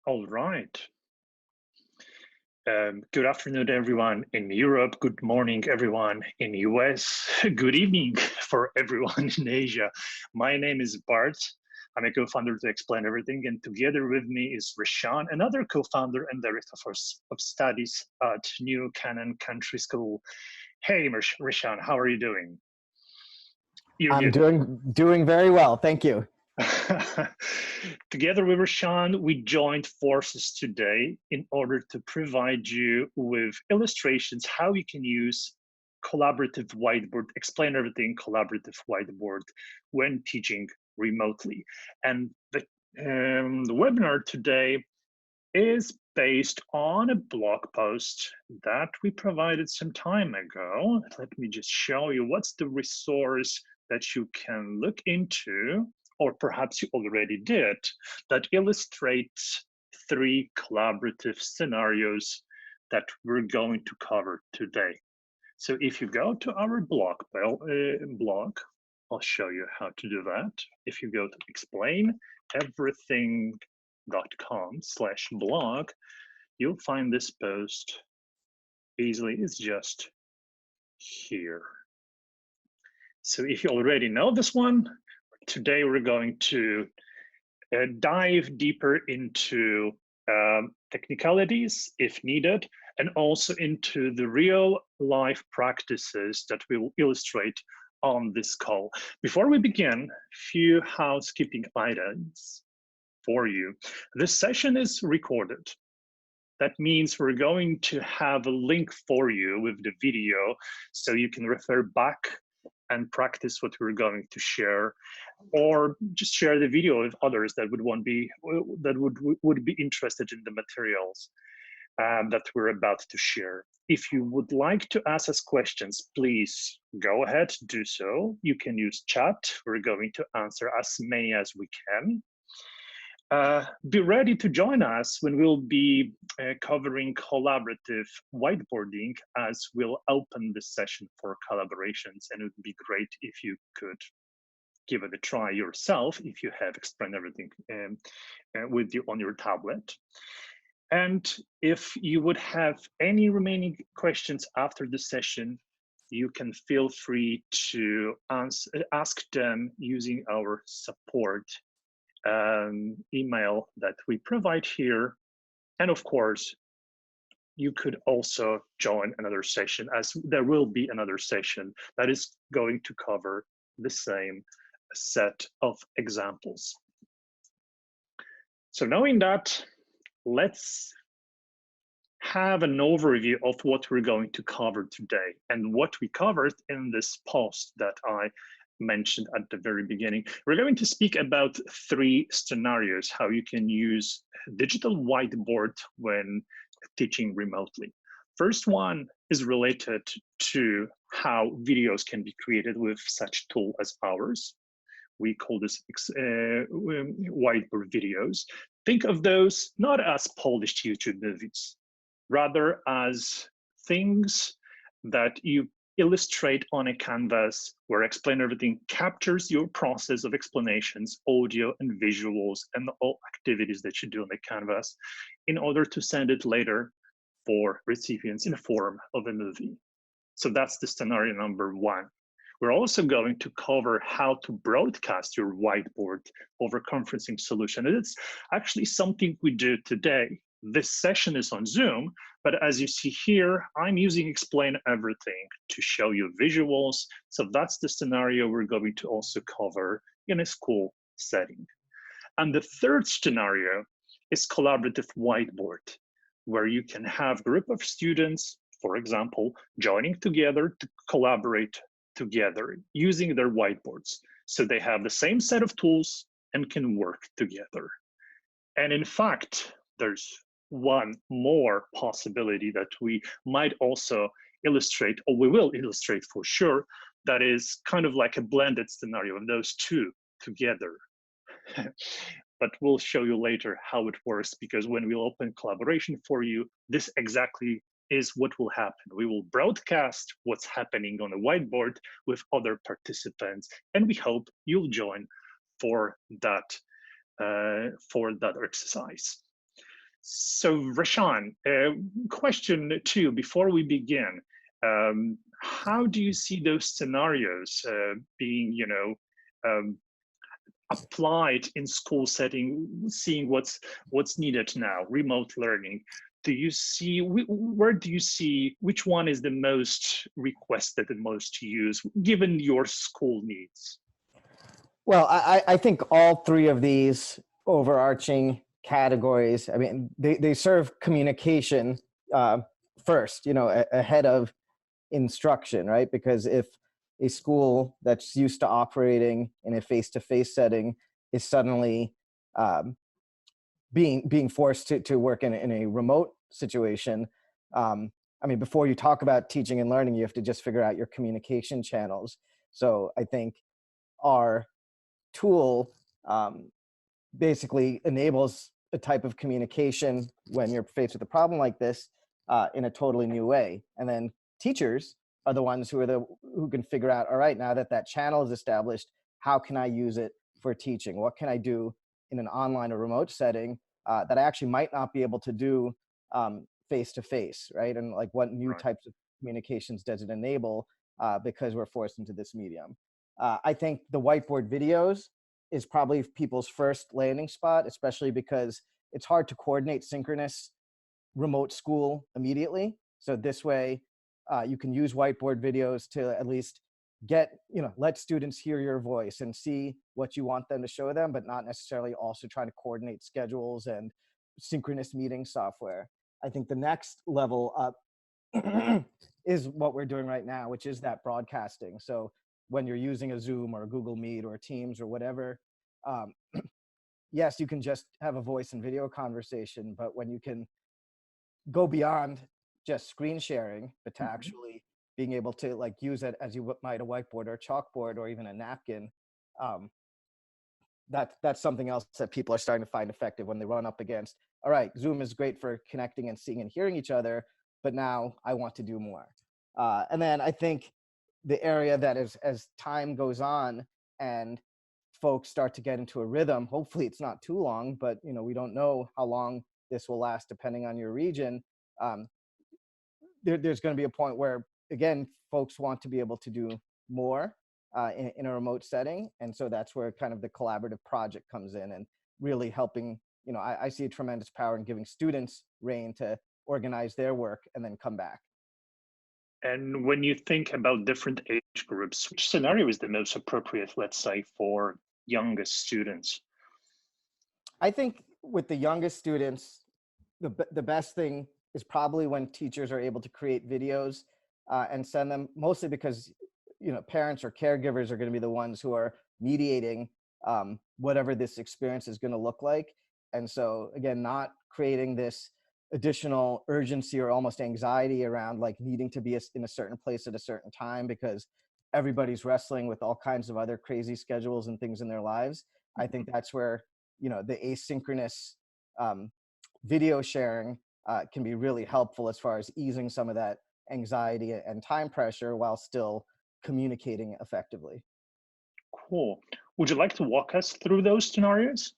All right. Good afternoon, everyone in Europe. Good morning, everyone in US. Good evening for everyone in Asia. My name is Bart. I'm a co-founder to Explain Everything, and together with me is Rashan, another co-founder and director of studies at New Canaan Country School. Hey, Rashan, how are you doing? You're I'm muted. doing very well, thank you. Together with Rashan, we joined forces today in order to provide you with illustrations how you can use collaborative whiteboard, explain everything collaborative whiteboard when teaching remotely. And the webinar today is based on a blog post that we provided some time ago. Let me just show you what's the resource that you can look into, or perhaps you already did, that illustrates 3 collaborative scenarios that we're going to cover today. So if you go to our blog, I'll show you how to do that. If you go to explaineverything.com/blog, you'll find this post easily. It's just here. So if you already know this one, today we're going to dive deeper into technicalities if needed, and also into the real life practices that we will illustrate on this call. Before we begin, few housekeeping items for you. This session is recorded. That means we're going to have a link for you with the video so you can refer back and practice what we're going to share, or just share the video with others that would be interested in the materials that we're about to share. If you would like to ask us questions, please go ahead, do so. You can use chat. We're going to answer as many as we can. Be ready to join us when we'll be covering collaborative whiteboarding, as we'll open the session for collaborations, and it would be great if you could give it a try yourself if you have explained everything with you on your tablet. And if you would have any remaining questions after the session, you can feel free to ask them using our support email that we provide here. And of course, you could also join another session, as there will be another session that is going to cover the same set of examples. So knowing that, let's have an overview of what we're going to cover today and what we covered in this post that I mentioned at the very beginning. We're going to speak about 3 scenarios, how you can use digital whiteboard when teaching remotely. First one is related to how videos can be created with such tool as ours. We call this whiteboard videos. Think of those not as polished YouTube movies, rather as things that you illustrate on a canvas where Explain Everything captures your process of explanations, audio and visuals, and all activities that you do on the canvas in order to send it later for recipients in the form of a movie. So that's the scenario number 1. We're also going to cover how to broadcast your whiteboard over conferencing solution. And it's actually something we do today. This session is on Zoom, but as you see here, I'm using Explain Everything to show you visuals. So that's the scenario we're going to also cover in a school setting. And the third scenario is collaborative whiteboard, where you can have a group of students, for example, joining together to collaborate together using their whiteboards. So they have the same set of tools and can work together. And in fact, there's one more possibility that we might also illustrate, or we will illustrate for sure, that is kind of like a blended scenario of those 2 together. But we'll show you later how it works, because when we open collaboration for you, this exactly is what will happen. We will broadcast what's happening on the whiteboard with other participants, and we hope you'll join for that exercise. So, Rashan, question two before we begin. How do you see those scenarios being, um, applied in school setting, seeing what's needed now, remote learning? Do you see, where do you see, which one is the most requested and most used, given your school needs? Well, I think all three of these overarching categories, I mean, they serve communication first, ahead of instruction, right? Because if a school that's used to operating in a face-to-face setting is suddenly um, being forced to work in a remote situation, I mean, before you talk about teaching and learning, you have to just figure out your communication channels. So I think our tool basically enables a type of communication when you're faced with a problem like this in a totally new way. And then teachers are the ones who can figure out, all right, now that that channel is established, how can I use it for teaching? What can I do in an online or remote setting that I actually might not be able to do face to face, right? And like, what new Right. types of communications does it enable because we're forced into this medium? I think the whiteboard videos is probably people's first landing spot, especially because it's hard to coordinate synchronous remote school immediately. So this way, you can use whiteboard videos to at least let students hear your voice and see what you want them to show them, but not necessarily also trying to coordinate schedules and synchronous meeting software. I think the next level up is what we're doing right now, which is that broadcasting. So when you're using a Zoom or a Google Meet or Teams or whatever, um, yes, you can just have a voice and video conversation, but when you can go beyond just screen sharing, but to Mhm. actually being able to like use it as you might a whiteboard or a chalkboard or even a napkin, um, that's something else that people are starting to find effective when they run up against, all right, Zoom is great for connecting and seeing and hearing each other, but now I want to do more. And then I think the area that is, as time goes on and folks start to get into a rhythm, hopefully it's not too long, but we don't know how long this will last depending on your region. um, there's going to be a point where, again, folks want to be able to do more in a remote setting. And so that's where kind of the collaborative project comes in and really helping. I see a tremendous power in giving students reign to organize their work and then come back. And when you think about different age groups, which scenario is the most appropriate, let's say, for youngest students? I think with the youngest students, the best thing is probably when teachers are able to create videos and send them, mostly because parents or caregivers are going to be the ones who are mediating whatever this experience is going to look like. And so again, not creating this additional urgency or almost anxiety around like needing to be in a certain place at a certain time because everybody's wrestling with all kinds of other crazy schedules and things in their lives. I think that's where the asynchronous um, video sharing can be really helpful as far as easing some of that anxiety and time pressure while still communicating effectively. Cool. Would you like to walk us through those scenarios?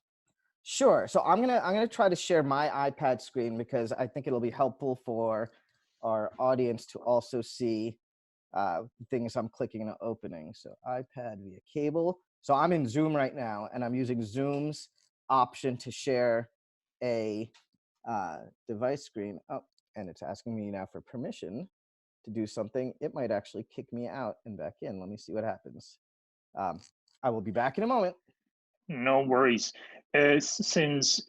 Sure. So I'm gonna try to share my iPad screen because I think it'll be helpful for our audience to also see things I'm clicking and opening. So iPad via cable. So I'm in Zoom right now, and I'm using Zoom's option to share a device screen. Oh, and it's asking me now for permission to do something. It might actually kick me out and back in. Let me see what happens. Um, I will be back in a moment. No worries. Since,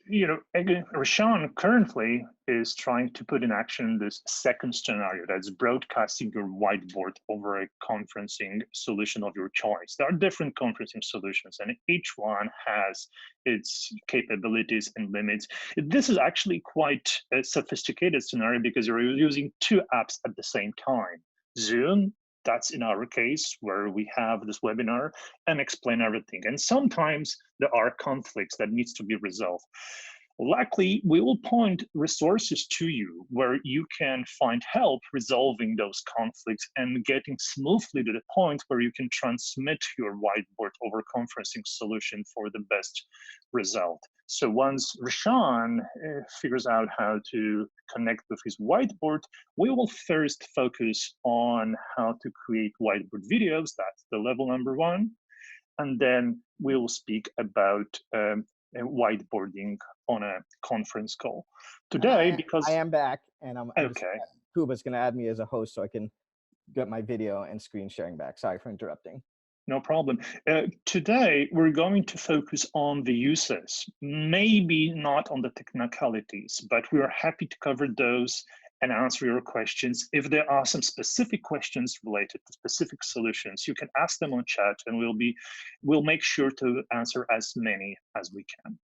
again, Rashawn currently is trying to put in action this second scenario, that's broadcasting your whiteboard over a conferencing solution of your choice. There are different conferencing solutions, and each one has its capabilities and limits. This is actually quite a sophisticated scenario because you're using two apps at the same time. Zoom, that's in our case where we have this webinar, and explain everything. And sometimes there are conflicts that needs to be resolved. Luckily, we will point resources to you where you can find help resolving those conflicts and getting smoothly to the point where you can transmit your whiteboard over conferencing solution for the best result. So once Rashawn figures out how to connect with his whiteboard, we will first focus on how to create whiteboard videos. That's the level number one. And then we will speak about whiteboarding on a conference call. Today, because I am back, and I'm just okay, Kuba's going to add me as a host so I can get my video and screen sharing back. Sorry for interrupting. no problem. Today, we're going to focus on the uses, maybe not on the technicalities, but we are happy to cover those and answer your questions. If there are some specific questions related to specific solutions, you can ask them on chat, and we'll make sure to answer as many as we can.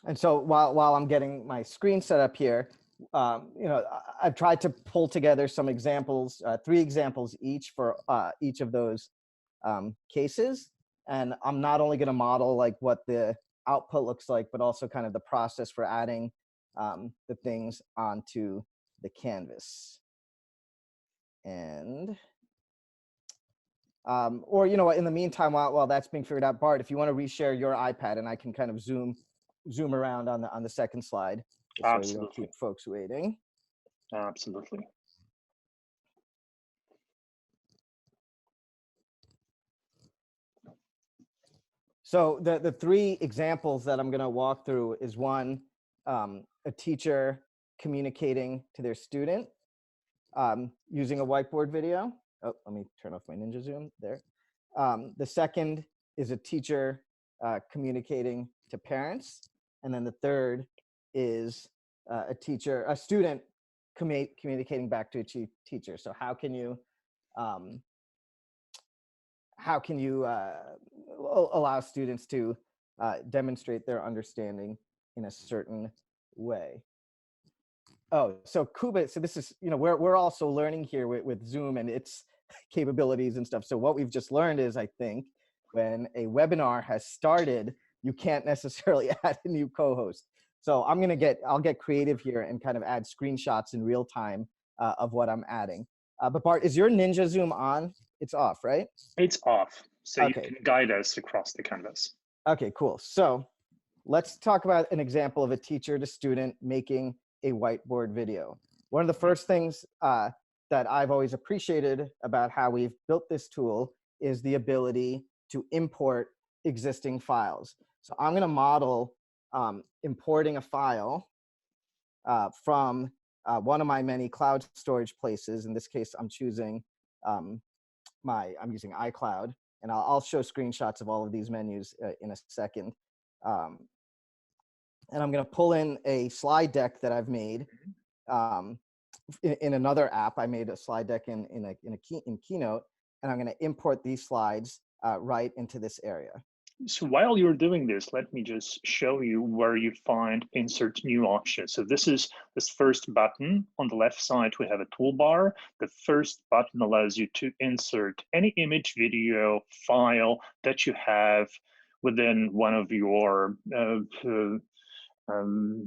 And so while I'm getting my screen set up here, I've tried to pull together some examples, 3 examples each for each of those cases. And I'm not only going to model like what the output looks like, but also kind of the process for adding the things onto the canvas. And or in the meantime, while that's being figured out, Bart, if you want to reshare your iPad, and I can kind of zoom around on the second slide, just so we don't keep folks waiting. Absolutely. So the 3 examples that I'm going to walk through is one, a teacher communicating to their student using a whiteboard video. Oh, let me turn off my Ninja Zoom there. The second is a teacher communicating to parents. And then the third is a student communicating back to a teacher. So how can you allow students to demonstrate their understanding in a certain way? Oh, so Kuba, so this is, we're also learning here with Zoom and its capabilities and stuff. So what we've just learned is, I think, when a webinar has started, you can't necessarily add a new co-host. So I'll get creative here and kind of add screenshots in real time of what I'm adding. But Bart, is your Ninja Zoom on? It's off, right? It's off, so okay. You can guide us across the canvas. Okay, cool. So let's talk about an example of a teacher to student making a whiteboard video. One of the first things that I've always appreciated about how we've built this tool is the ability to import existing files. So I'm going to model importing a file from one of my many cloud storage places. In this case, I'm choosing I'm using iCloud, and I'll show screenshots of all of these menus in a second. And I'm going to pull in a slide deck that I've made in another app. I made a slide deck in Keynote, and I'm going to import these slides right into this area. So while you're doing this, let me just show you where you find insert new options. So this first button on the left side, we have a toolbar. The first button allows you to insert any image, video, file that you have within one of your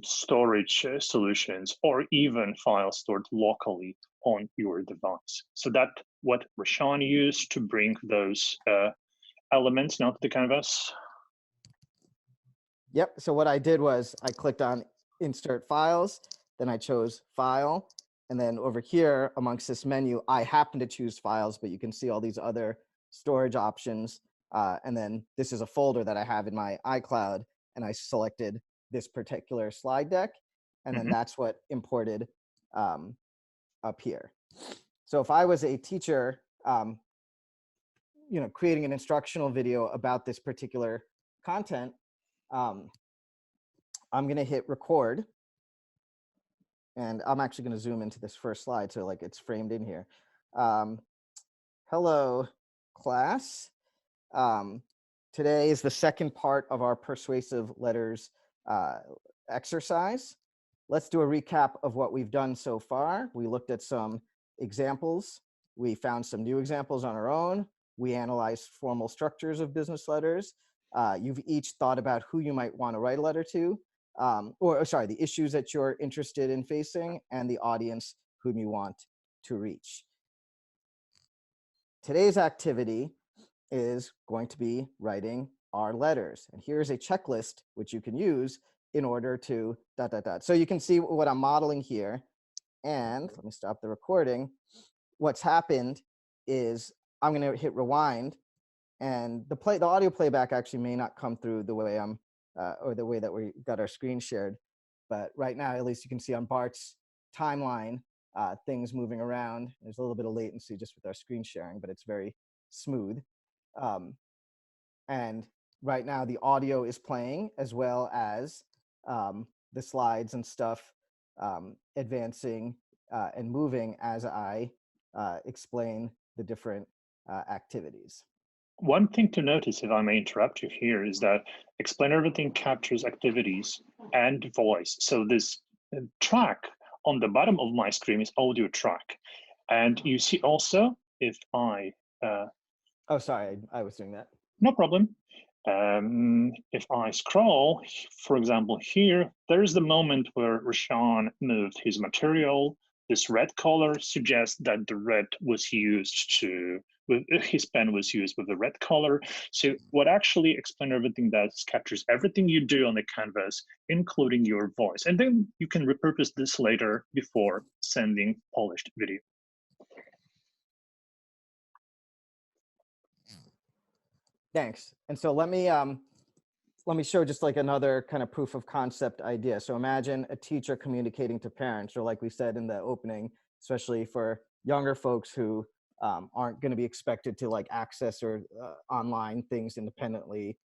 storage solutions, or even files stored locally on your device. So that's what Rashawn used to bring those elements now to the canvas. Yep. So what I did was I clicked on insert files, then I chose file, and then over here amongst this menu, I happen to choose files, but you can see all these other storage options. And then this is a folder that I have in my iCloud, and I selected this particular slide deck, and then that's what imported up here. So if I was a teacher, creating an instructional video about this particular content, I'm going to hit record, and I'm actually going to zoom into this first slide so like it's framed in here. Hello, class. Today is the second part of our persuasive letters exercise. Let's do a recap of what we've done so far. We looked at some examples. We found some new examples on our own. We analyzed formal structures of business letters. You've each thought about who you might want to write a letter to. or sorry, the issues that you're interested in facing and the audience whom you want to reach. Today's activity is going to be writing our letters. And here's a checklist which you can use in order to ... So you can see what I'm modeling here. And let me stop the recording. What's happened is I'm going to hit rewind, and the audio playback actually may not come through the way I'm or the way that we got our screen shared. But right now, at least you can see on Bart's timeline, things moving around. There's a little bit of latency just with our screen sharing, but it's very smooth. And right now the audio is playing, as well as the slides and stuff advancing and moving as I explain the different activities. One thing to notice, if I may interrupt you here, is that Explain Everything captures activities and voice. So this track on the bottom of my screen is audio track. And you see also, if I... oh, sorry, I was doing that. No problem. If I scroll, for example, here, there's the moment where Rashawn moved his material. This red color suggests that the red was used to, his pen was used with the red color. So what actually Explain Everything does captures everything you do on the canvas, including your voice. And then you can repurpose this later before sending polished video. Thanks. And so let me show just like another kind of proof of concept idea. So imagine a teacher communicating to parents, or like we said in the opening, especially for younger folks who aren't going to be expected to like access or online things independently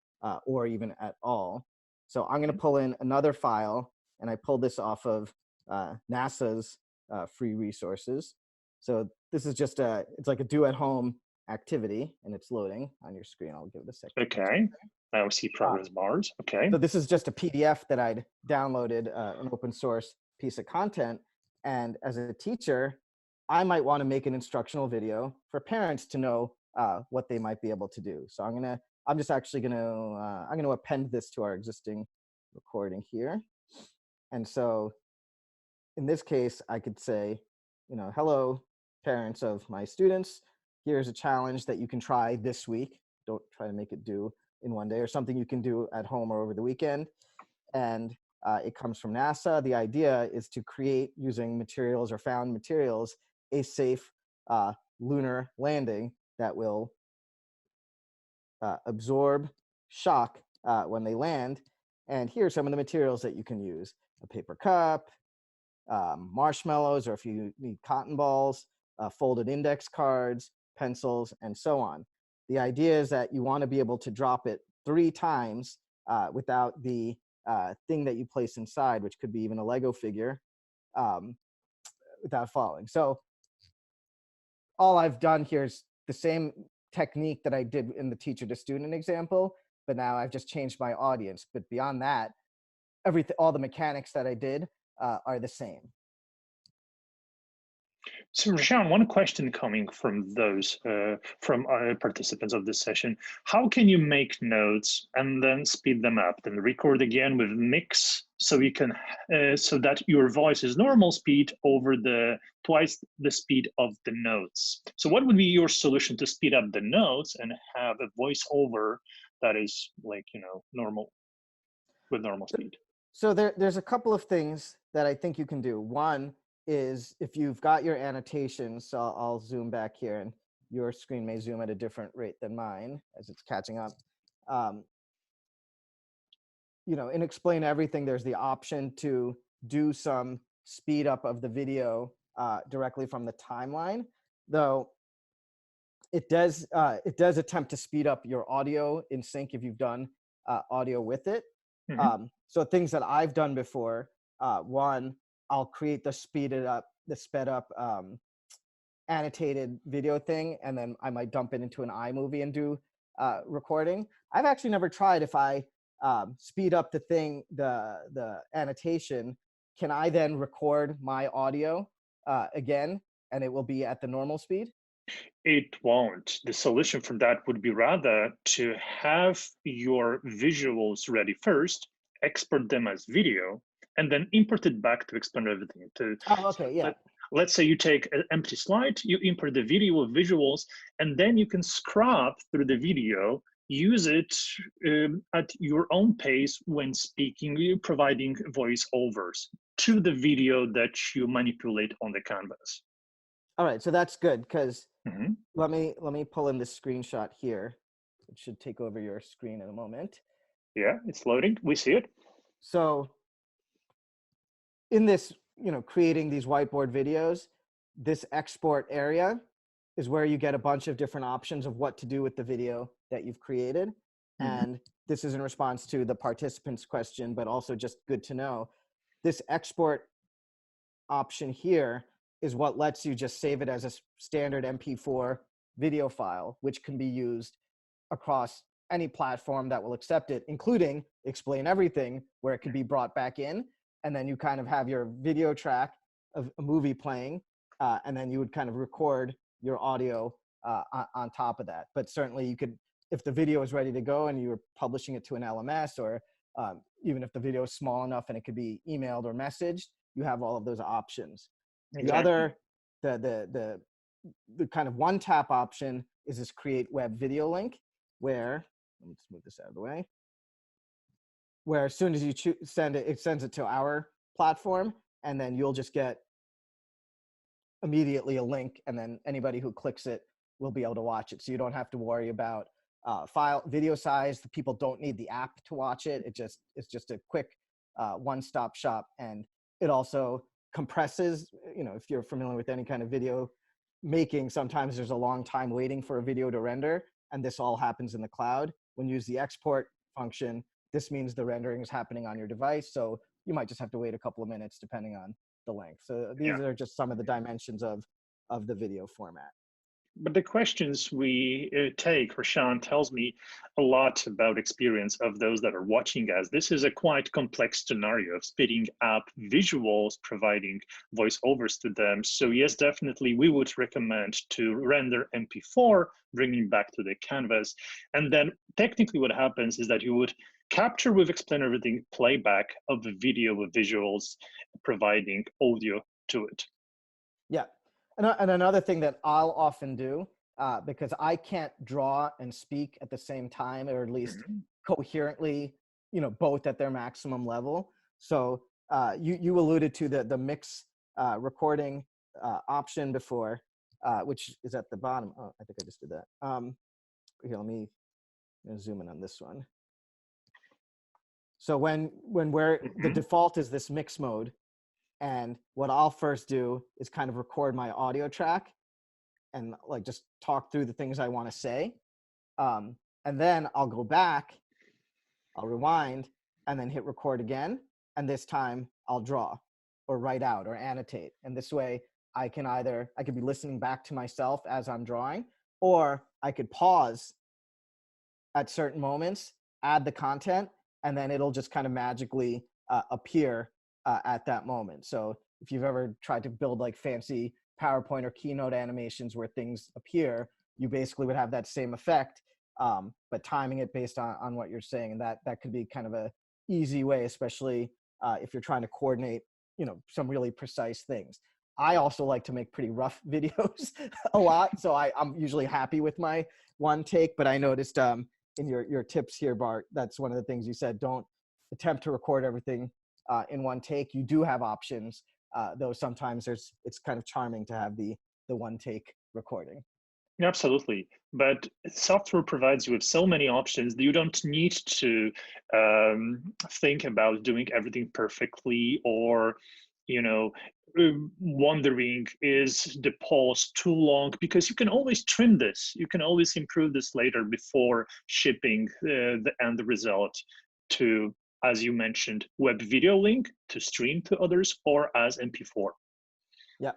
or even at all. So I'm going to pull in another file, and I pulled this off of NASA's free resources. So this is just it's like a do at home activity, and it's loading on your screen. I'll give it a second. Okay, now we see progress bars. Okay. So this is just a PDF that I'd downloaded, an open source piece of content. And as a teacher, I might want to make an instructional video for parents to know what they might be able to do. So I'm gonna append this to our existing recording here. And so in this case, I could say, hello, parents of my students. Here's a challenge that you can try this week. Don't try to make it due in one day, or something you can do at home or over the weekend. And it comes from NASA. The idea is to create, using materials or found materials, a safe lunar landing that will absorb shock when they land. And here are some of the materials that you can use: a paper cup, marshmallows, or if you need cotton balls, folded index cards, pencils, and so on. The idea is that you want to be able to drop it 3 times without the thing that you place inside, which could be even a Lego figure, without falling. So all I've done here is the same technique that I did in the teacher to student example, but now I've just changed my audience. But beyond that, all the mechanics that I did are the same. So Rashawn, one question coming from those participants of this session: how can you make notes and then speed them up, then record again with mix, so you can so that your voice is normal speed over twice the speed of the notes? So what would be your solution to speed up the notes and have a voiceover that is like normal, with normal speed? So there's a couple of things that I think you can do. One is, if you've got your annotations, so I'll zoom back here, and your screen may zoom at a different rate than mine as it's catching up. In Explain Everything, there's the option to do some speed up of the video directly from the timeline, though it does attempt to speed up your audio in sync if you've done audio with it. Mm-hmm. So things that I've done before, one, I'll create the sped up annotated video thing, and then I might dump it into an iMovie and do recording. I've actually never tried, if I speed up the annotation, can I then record my audio again, and it will be at the normal speed? It won't. The solution for that would be rather to have your visuals ready first, export them as video and then import it back to explain everything. Oh, okay, yeah. Let's say you take an empty slide, you import the video with visuals, and then you can scrub through the video, use it at your own pace when speaking, providing voiceovers to the video that you manipulate on the canvas. All right, so that's good, because Mm-hmm. let me pull in this screenshot here. It should take over your screen in a moment. Yeah, it's loading. We see it. So in this, creating these whiteboard videos, this export area is where you get a bunch of different options of what to do with the video that you've created. Mm-hmm. And this is in response to the participants' question, but also just good to know. This export option here is what lets you just save it as a standard MP4 video file, which can be used across any platform that will accept it, including Explain Everything, where it could be brought back in. And then you kind of have your video track of a movie playing, and then you would kind of record your audio on top of that. But certainly you could, if the video is ready to go and you're publishing it to an LMS, or even if the video is small enough and it could be emailed or messaged, you have all of those options. Exactly. The kind of one tap option is this create web video link, where, let me just move this out of the way, where as soon as you send it, it sends it to our platform, and then you'll just get immediately a link, and then anybody who clicks it will be able to watch it. So you don't have to worry about video size. The people don't need the app to watch it. It's just a quick one-stop shop, and it also compresses. If you're familiar with any kind of video making, sometimes there's a long time waiting for a video to render, and this all happens in the cloud. When you use the export function, this means the rendering is happening on your device, so you might just have to wait a couple of minutes depending on the length. So these are just some of the dimensions of the video format. But the questions we take, Rashan tells me a lot about experience of those that are watching us. This is a quite complex scenario of speeding up visuals, providing voiceovers to them. So yes, definitely we would recommend to render MP4, bringing back to the canvas. And then technically what happens is that you would capture with Explain Everything playback of the video with visuals, providing audio to it. Yeah. And another thing that I'll often do, because I can't draw and speak at the same time, or at least coherently, both at their maximum level. So you alluded to the mix recording option before, which is at the bottom. Oh, I think I just did that. Here, let me zoom in on this one. So when the default is this mix mode, and what I'll first do is kind of record my audio track and like just talk through the things I want to say. And then I'll go back, I'll rewind, and then hit record again. And this time I'll draw or write out or annotate. And this way I could be listening back to myself as I'm drawing, or I could pause at certain moments, add the content, and then it'll just kind of magically appear at that moment. So if you've ever tried to build like fancy PowerPoint or Keynote animations where things appear, you basically would have that same effect, but timing it based on what you're saying. And that could be kind of a easy way, especially if you're trying to coordinate, some really precise things. I also like to make pretty rough videos a lot. So I'm usually happy with my one take, but I noticed in your tips here, Bart, that's one of the things you said, don't attempt to record everything in one take. You do have options, though sometimes it's kind of charming to have the one take recording. Absolutely. But software provides you with so many options that you don't need to think about doing everything perfectly, or, wondering, is the pause too long? Because you can always trim this. You can always improve this later before shipping the end result to, as you mentioned, web video link to stream to others, or as MP4. Yeah.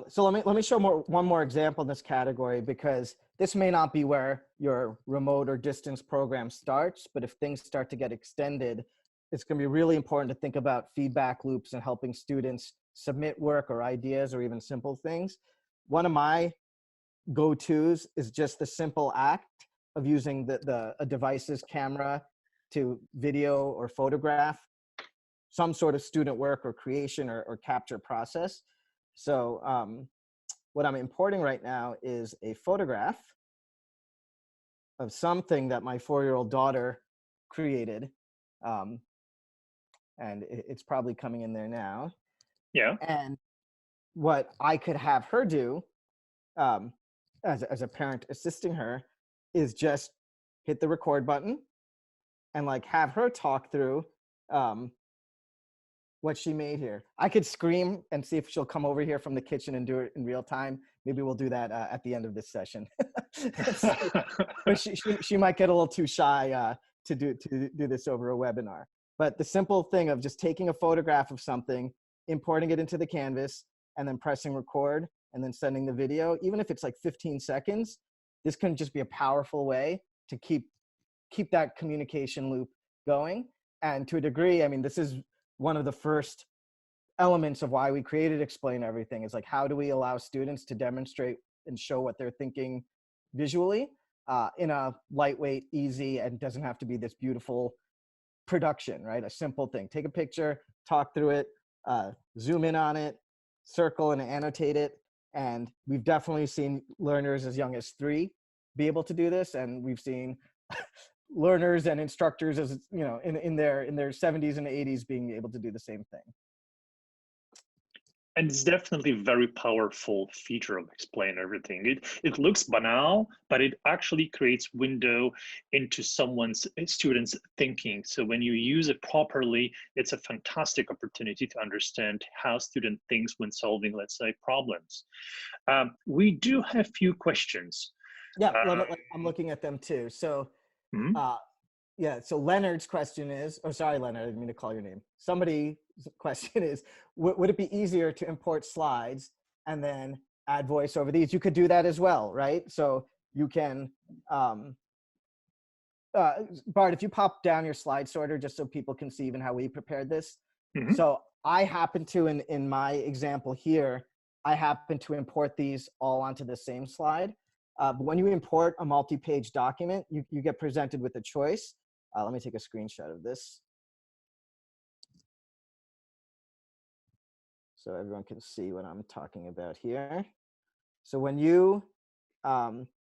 So let me show one more example in this category, because this may not be where your remote or distance program starts, but if things start to get extended, it's going to be really important to think about feedback loops and helping students submit work or ideas or even simple things. One of my go-tos is just the simple act of using a device's camera to video or photograph some sort of student work or creation or capture process. So what I'm importing right now is a photograph of something that my 4-year-old daughter created. And it's probably coming in there now. Yeah. And what I could have her do as a parent assisting her is just hit the record button and like have her talk through what she made here. I could scream and see if she'll come over here from the kitchen and do it in real time. Maybe we'll do that at the end of this session. But she might get a little too shy to do this over a webinar. But the simple thing of just taking a photograph of something, importing it into the canvas, and then pressing record, and then sending the video, even if it's like 15 seconds, this can just be a powerful way to keep that communication loop going. And to a degree, I mean, this is one of the first elements of why we created Explain Everything, is like, how do we allow students to demonstrate and show what they're thinking visually in a lightweight, easy, and doesn't have to be this beautiful production, right? A simple thing. Take a picture, talk through it, zoom in on it, circle and annotate it. And we've definitely seen learners as young as 3 be able to do this. And we've seen learners and instructors as, you know, in their 70s and 80s being able to do the same thing. And it's definitely a very powerful feature of Explain Everything. It looks banal, but it actually creates window into student's thinking. So when you use it properly, it's a fantastic opportunity to understand how student thinks when solving, let's say, problems. We do have few questions. Yeah, I'm looking at them too. So, yeah, so Leonard's question is, oh, sorry, Leonard, I didn't mean to call your name. Somebody's question is, would it be easier to import slides and then add voice over these? You could do that as well, right? So you can, Bart, if you pop down your slide sorter, just so people can see even how we prepared this. So I happen to, in my example here, I happen to import these all onto the same slide. But when you import a multi-page document, you get presented with a choice. Let me take a screenshot of this so everyone can see what I'm talking about here. So when you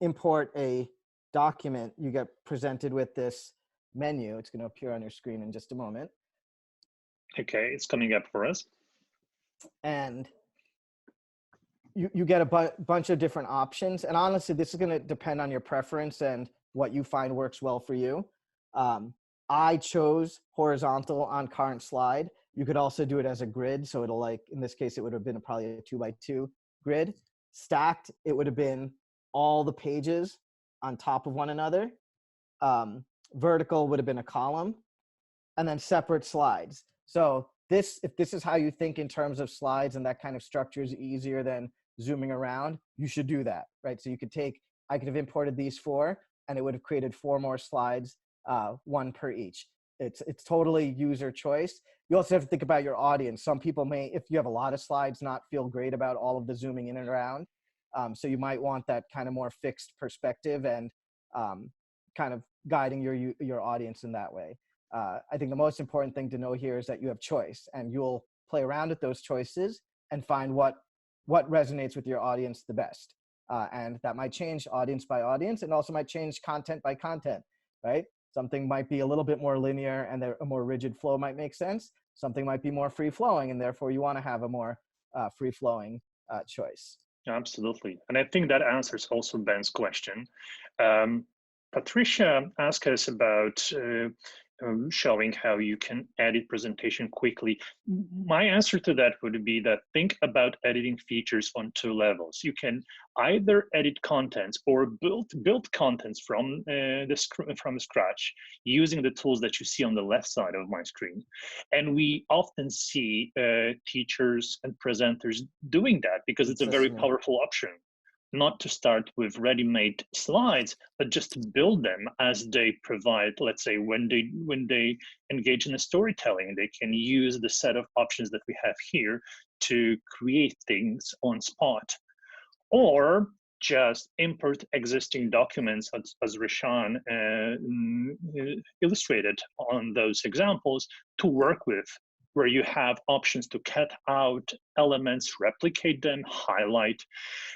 import a document, you get presented with this menu. It's going to appear on your screen in just a moment. Okay, it's coming up for us. And you get a bunch of different options. And honestly, this is going to depend on your preference and what you find works well for you. I chose horizontal on current slide. You could also do it as a grid. So it'll, like, in this case, it would have been probably a 2x2 grid. Stacked, it would have been all the pages on top of one another. Vertical would have been a column, and then separate slides. So if this is how you think in terms of slides and that kind of structure is easier than zooming around, you should do that, right? So you could I could have imported these 4 and it would have created 4 more slides, 1 per each. It's totally user choice. You also have to think about your audience. Some people may, if you have a lot of slides, not feel great about all of the zooming in and around. So you might want that kind of more fixed perspective and kind of guiding your audience in that way. I think the most important thing to know here is that you have choice, and you'll play around with those choices and find what resonates with your audience the best. And that might change audience by audience, and also might change content by content, right? Something might be a little bit more linear and a more rigid flow might make sense. Something might be more free flowing, and therefore you want to have a more free flowing choice. Absolutely. And I think that answers also Ben's question. Patricia asked us about showing how you can edit presentation quickly. My answer to that would be that think about editing features on 2 levels. You can either edit contents or build contents from scratch using the tools that you see on the left side of my screen. And we often see teachers and presenters doing that because it's a very powerful option. Not to start with ready-made slides, but just to build them as they provide. Let's say when they engage in a storytelling, they can use the set of options that we have here to create things on spot. Or just import existing documents as Rishan illustrated on those examples to work with, where you have options to cut out elements, replicate them, highlight.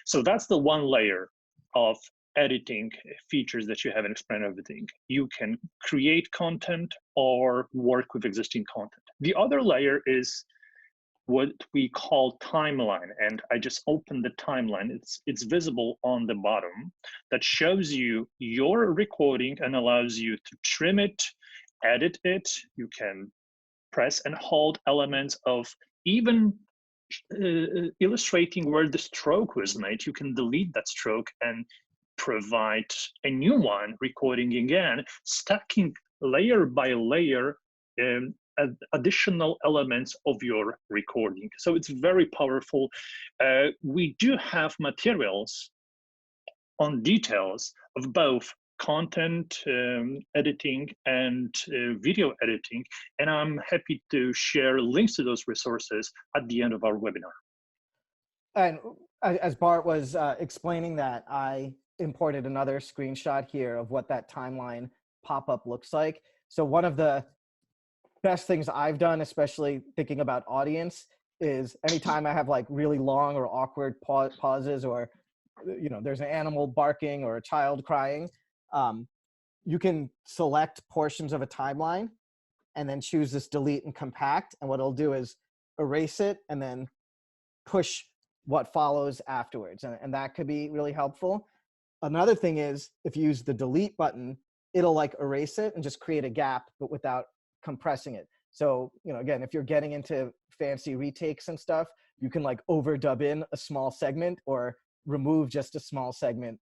So that's the one layer of editing features that you have in Explain Everything. You can create content or work with existing content. The other layer is what we call timeline, and I just opened the timeline. It's visible on the bottom. That shows you your recording and allows you to trim it, edit it. You can press and hold elements of even illustrating where the stroke was made. You can delete that stroke and provide a new one, recording again, stacking layer by layer additional elements of your recording. So it's very powerful. We do have materials on details of both content editing and video editing, and I'm happy to share links to those resources at the end of our webinar. And as Bart was explaining that, I imported another screenshot here of what that timeline pop-up looks like. So one of the best things I've done, especially thinking about audience, is anytime I have like really long or awkward pauses, or there's an animal barking or a child crying, you can select portions of a timeline and then choose this delete and compact, and what it'll do is erase it and then push what follows afterwards, and that could be really helpful. Another thing is, if you use the delete button, it'll like erase it and just create a gap, but without compressing it. So, again, if you're getting into fancy retakes and stuff, you can like overdub in a small segment or remove just a small segment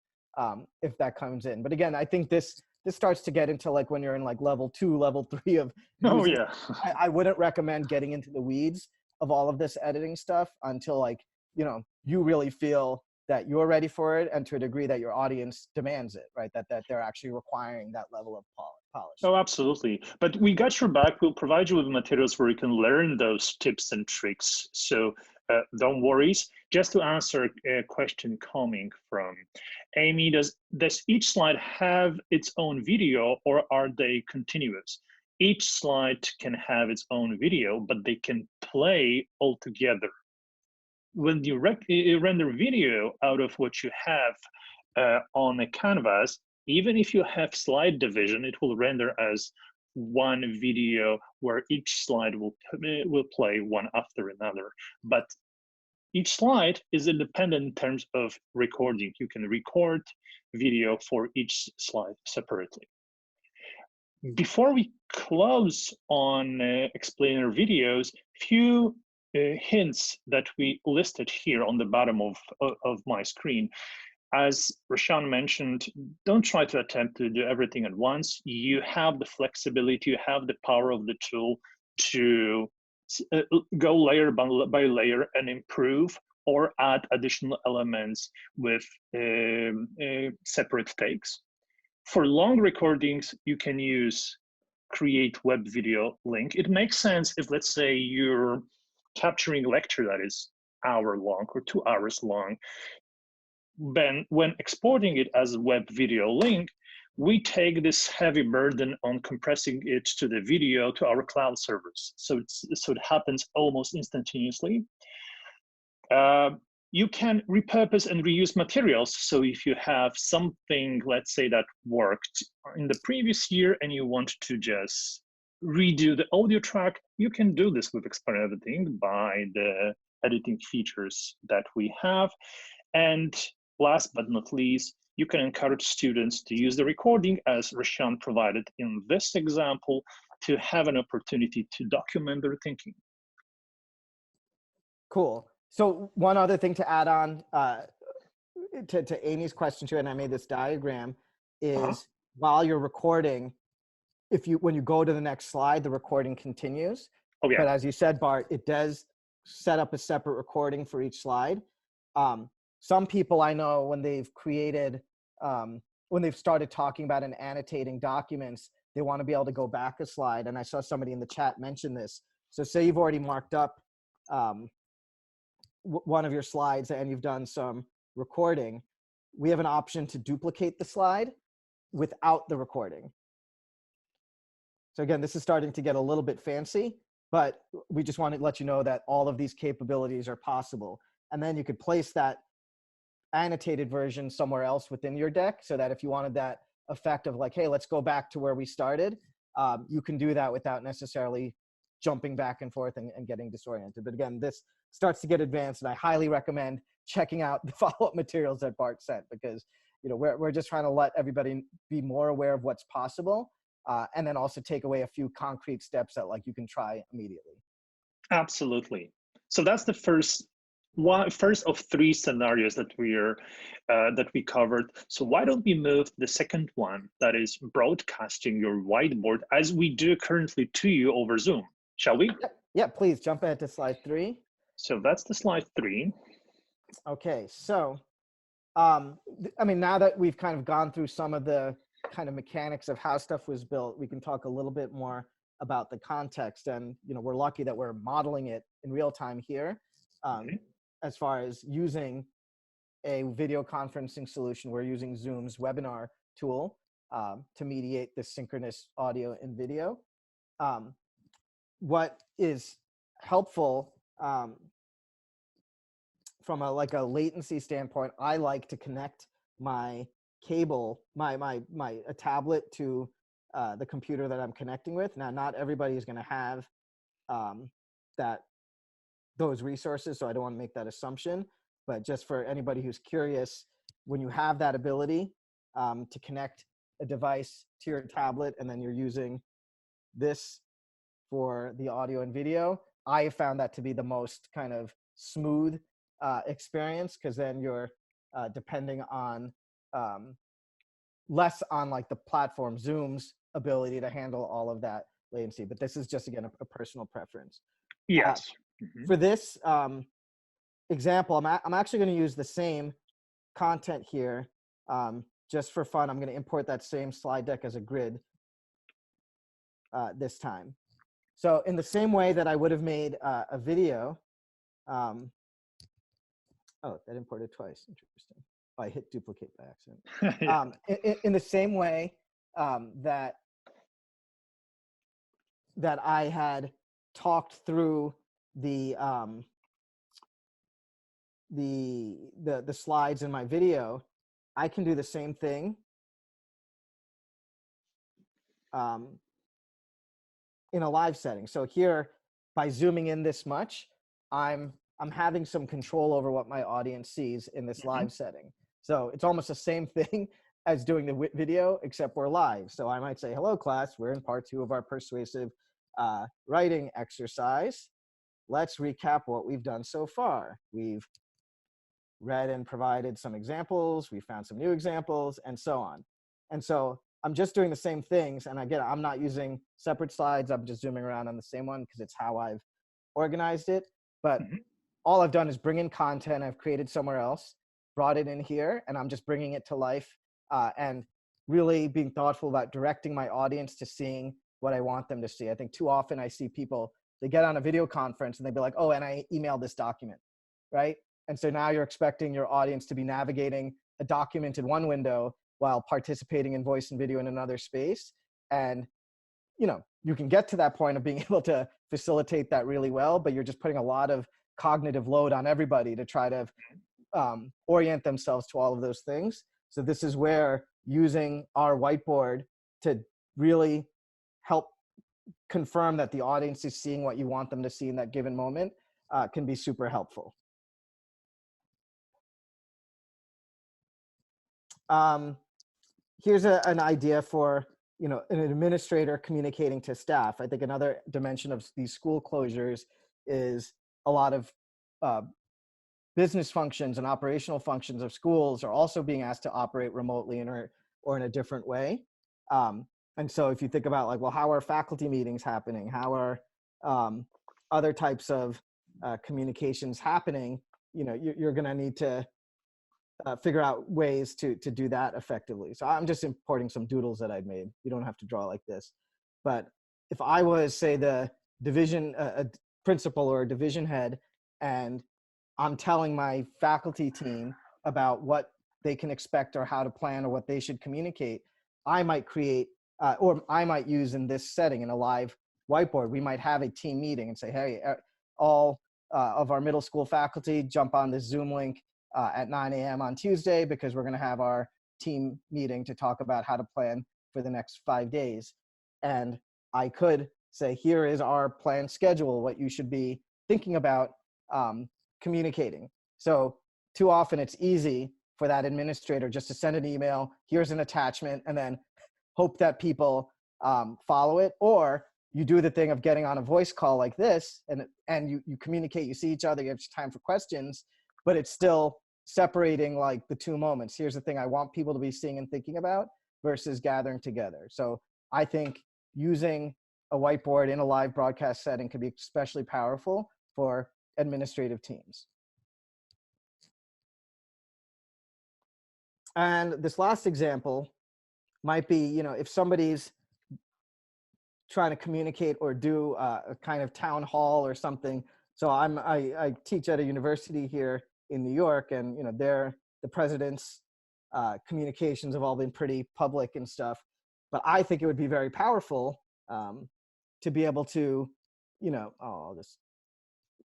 if that comes in. But again, I think this starts to get into like when you're in like level 2, level 3 of oh yeah. I wouldn't recommend getting into the weeds of all of this editing stuff until like, you really feel that you're ready for it, and to a degree that your audience demands it, right? That they're actually requiring that level of polish. Oh, absolutely. But we got your back. We'll provide you with materials where you can learn those tips and tricks. So don't worry. Just to answer a question coming from Amy, does each slide have its own video, or are they continuous? Each slide can have its own video, but they can play all together. When you render video out of what you have on a canvas, even if you have slide division, it will render as one video where each slide will play one after another. But each slide is independent in terms of recording. You can record video for each slide separately. Before we close on explainer videos, few hints that we listed here on the bottom of my screen. As Rishan mentioned, don't try to attempt to do everything at once. You have the flexibility, you have the power of the tool to go layer by layer and improve or add additional elements with separate takes. For long recordings, you can use create web video link. It makes sense if, let's say, you're capturing a lecture that is hour long or 2 hours long. Then when exporting it as a web video link, we take this heavy burden on compressing it to the video to our cloud servers. So it happens almost instantaneously. You can repurpose and reuse materials. So if you have something, let's say, that worked in the previous year and you want to just redo the audio track, you can do this with Explain Everything by the editing features that we have. And last but not least, you can encourage students to use the recording, as Rishan provided in this example, to have an opportunity to document their thinking. Cool. So one other thing to add on to Amy's question too, and I made this diagram, is while you're recording, when you go to the next slide, the recording continues. Oh, yeah. But as you said, Bart, it does set up a separate recording for each slide. Some people I know, when they've created, when they've started talking about and annotating documents, they want to be able to go back a slide. And I saw somebody in the chat mention this. So say you've already marked up one of your slides and you've done some recording. we have an option to duplicate the slide without the recording. So again, this is starting to get a little bit fancy, but we just want to let you know that all of these capabilities are possible. And then you could place that annotated version somewhere else within your deck, so that if you wanted that effect of like, hey, let's go back to where we started, you can do that without necessarily jumping back and forth and getting disoriented. But again, this starts to get advanced, and I highly recommend checking out the follow-up materials that Bart sent, because we're just trying to let everybody be more aware of what's possible, and then also take away a few concrete steps that like you can try immediately. Absolutely. So that's the first of three scenarios that we covered. So why don't we move to the second one, that is broadcasting your whiteboard as we do currently to you over Zoom, shall we? Yeah, please jump ahead to slide 3. So that's the slide 3. Okay, so I mean, now that we've kind of gone through some of the kind of mechanics of how stuff was built, we can talk a little bit more about the context. And we're lucky that we're modeling it in real time here. Okay. As far as using a video conferencing solution, we're using Zoom's webinar tool to mediate this synchronous audio and video. What is helpful from a latency standpoint, I like to connect my cable, a tablet to the computer that I'm connecting with. Now, not everybody is going to have those resources, so I don't want to make that assumption. But just for anybody who's curious, when you have that ability to connect a device to your tablet, and then you're using this for the audio and video, I have found that to be the most kind of smooth experience, because then you're depending on less on like the platform Zoom's ability to handle all of that latency. But this is just, again, a personal preference. Yes. For this example, I'm actually going to use the same content here. Just for fun, I'm going to import that same slide deck as a grid this time. So in the same way that I would have made a video, oh, that imported twice. Interesting. Oh, I hit duplicate by accident. Yeah. In the same way that I had talked through the slides in my video, I can do the same thing in a live setting. So here, by zooming in this much, I'm having some control over what my audience sees in this live setting. So it's almost the same thing as doing the video, except we're live. So I might say, hello class, we're in part 2 of our persuasive writing exercise. Let's recap what we've done so far. We've read and provided some examples, we found some new examples, and so on. And so I'm just doing the same things. And again, I'm not using separate slides. I'm just zooming around on the same one because it's how I've organized it. But all I've done is bring in content I've created somewhere else, brought it in here, and I'm just bringing it to life and really being thoughtful about directing my audience to seeing what I want them to see. I think too often I see people, they get on a video conference and they'd be like, oh, and I emailed this document, right? And so now you're expecting your audience to be navigating a document in one window while participating in voice and video in another space. And, you can get to that point of being able to facilitate that really well, but you're just putting a lot of cognitive load on everybody to try to orient themselves to all of those things. So this is where using our whiteboard to really help confirm that the audience is seeing what you want them to see in that given moment can be super helpful. Here's an idea for an administrator communicating to staff. I think another dimension of these school closures is a lot of business functions and operational functions of schools are also being asked to operate remotely or in a different way. And so if you think about like, well, how are faculty meetings happening? How are other types of communications happening? You're going to need to figure out ways to do that effectively. So I'm just importing some doodles that I've made. You don't have to draw like this. But if I was, say, the division principal or a division head, and I'm telling my faculty team about what they can expect or how to plan or what they should communicate, I might create or I might use in this setting in a live whiteboard. We might have a team meeting and say, hey, all of our middle school faculty jump on this Zoom link at 9 a.m. on Tuesday, because we're going to have our team meeting to talk about how to plan for the next 5 days. And I could say, here is our planned schedule, what you should be thinking about communicating. So too often it's easy for that administrator just to send an email, here's an attachment, and then hope that people follow it. Or you do the thing of getting on a voice call like this, and you communicate, you see each other, you have time for questions, but it's still separating like the two moments. Here's the thing I want people to be seeing and thinking about versus gathering together. So I think using a whiteboard in a live broadcast setting can be especially powerful for administrative teams. And this last example might be, you know, if somebody's trying to communicate or do a kind of town hall or something. So I teach at a university here in New York, and you know, the president's communications have all been pretty public and stuff. But I think it would be very powerful to be able to, you know,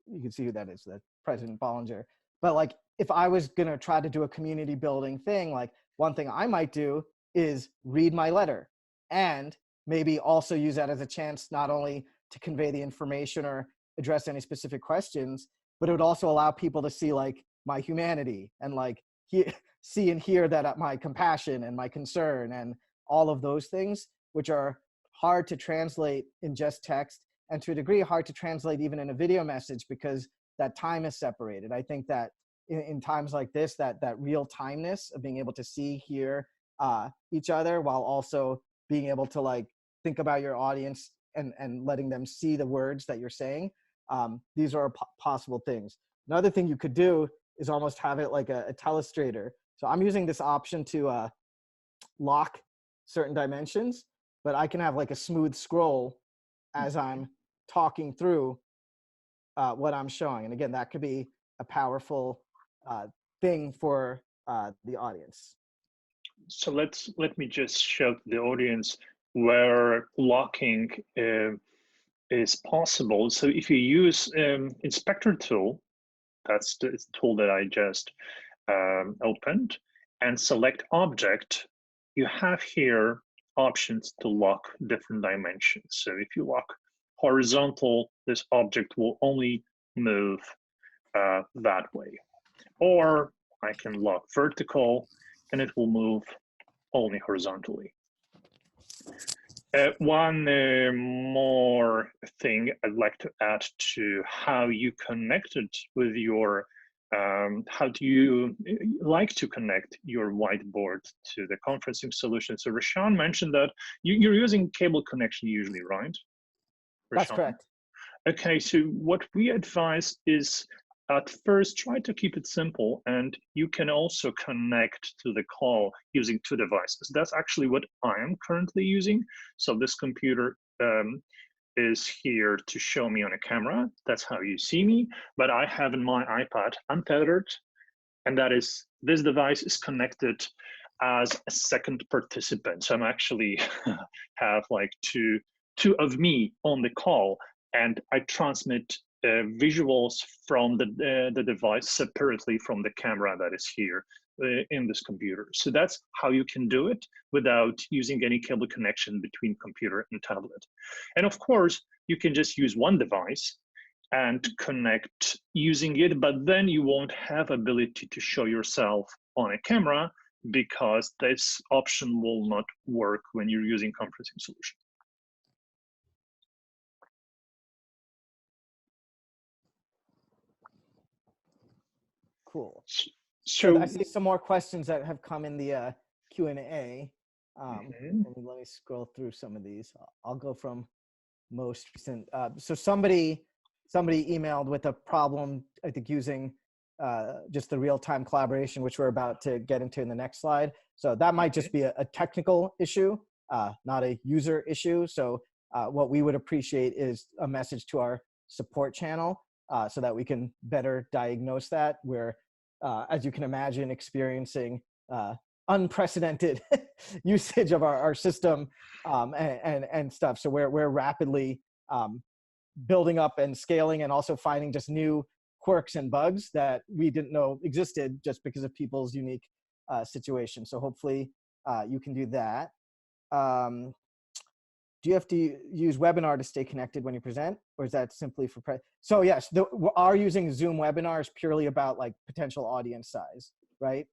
you can see who that is, that President Bollinger. But like, if I was going to try to do a community building thing, like one thing I might do is read my letter and maybe also use that as a chance not only to convey the information or address any specific questions, but it would also allow people to see like my humanity and like see and hear that my compassion and my concern and all of those things, which are hard to translate in just text, and to a degree hard to translate even in a video message because that time is separated. I think that in times like this, that real timeness of being able to see, hear each other while also being able to like think about your audience and letting them see the words that you're saying. These are possible things. Another thing you could do is almost have it like a telestrator. So I'm using this option to lock certain dimensions, but I can have like a smooth scroll as I'm talking through what I'm showing. And again, that could be a powerful thing for the audience. So let me just show the audience where locking is possible. So if you use inspector tool, that's the tool that I just opened, and select object, you have here options to lock different dimensions. So if you lock horizontal, this object will only move that way. Or I can lock vertical and it will move only horizontally. One more thing I'd like to add to how you connected with your, how do you like to connect your whiteboard to the conferencing solution? So Rashawn mentioned that you're using cable connection usually, right? Rashawn? That's correct. Okay, so what we advise is at first try to keep it simple, and you can also connect to the call using two devices. That's actually what I am currently using. So this computer is here to show me on a camera. That's how you see me, but I have in my iPad untethered, and that is, this device is connected as a second participant. So I'm actually have like two of me on the call, and I transmit visuals from the device separately from the camera that is here in this computer. So that's how you can do it without using any cable connection between computer and tablet. And of course, you can just use one device and connect using it, but then you won't have ability to show yourself on a camera because this option will not work when you're using conferencing solution. Cool. So I see some more questions that have come in the Q&A. Let me scroll through some of these. I'll go from most recent. So somebody emailed with a problem, I think, using just the real-time collaboration, which we're about to get into in the next slide. So that might just be a technical issue, not a user issue. So what we would appreciate is a message to our support channel so that we can better diagnose that. We're, as you can imagine, experiencing unprecedented usage of our system and stuff. So we're rapidly building up and scaling, and also finding just new quirks and bugs that we didn't know existed just because of people's unique situation. So hopefully you can do that. Do you have to use webinar to stay connected when you present, or is that simply for so yes, our using Zoom webinars purely about like potential audience size, right?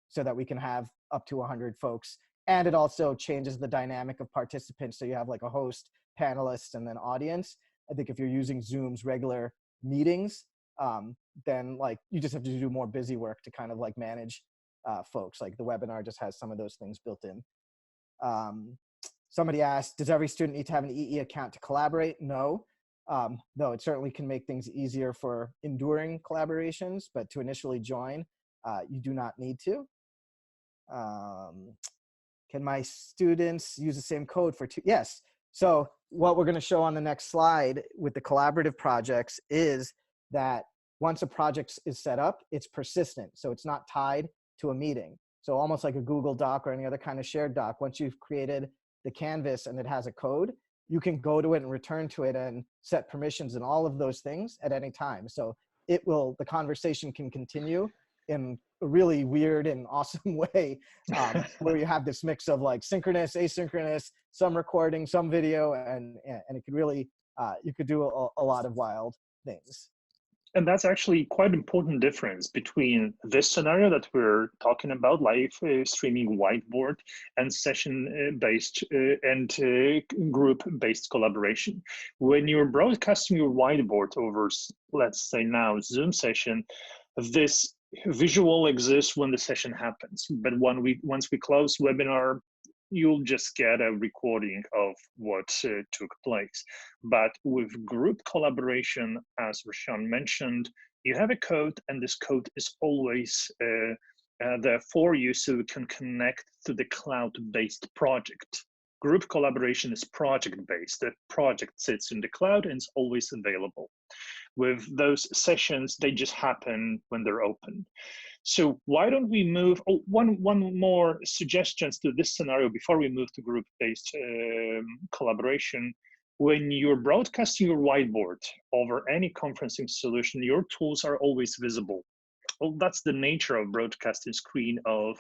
So that we can have up to 100 folks, and it also changes the dynamic of participants. So you have like a host, panelists, and then audience. I think if you're using Zoom's regular meetings, then like you just have to do more busy work to kind of like manage folks. Like the webinar just has some of those things built in. Somebody asked, does every student need to have an EE account to collaborate? No, though it certainly can make things easier for enduring collaborations, but to initially join, you do not need to. Can my students use the same code for two? Yes. So what we're going to show on the next slide with the collaborative projects is that once a project is set up, it's persistent. So it's not tied to a meeting. So almost like a Google Doc or any other kind of shared doc, once you've created the canvas and it has a code, you can go to it and return to it and set permissions and all of those things at any time. So the conversation can continue in a really weird and awesome way, where you have this mix of like synchronous, asynchronous, some recording, some video, and it could really, you could do a lot of wild things. And that's actually quite an important difference between this scenario that we're talking about, live streaming whiteboard, and session-based and group-based collaboration. When you're broadcasting your whiteboard over, let's say now, Zoom session, this visual exists when the session happens. But once we close webinar, you'll just get a recording of what took place. But with group collaboration, as Rashan mentioned, you have a code, and this code is always there for you, so you can connect to the cloud-based project. Group collaboration is project-based. The project sits in the cloud and is always available. With those sessions, they just happen when they're open. So why don't we move, one more suggestions to this scenario before we move to group-based collaboration. When you're broadcasting your whiteboard over any conferencing solution, your tools are always visible. Well, that's the nature of broadcasting screen of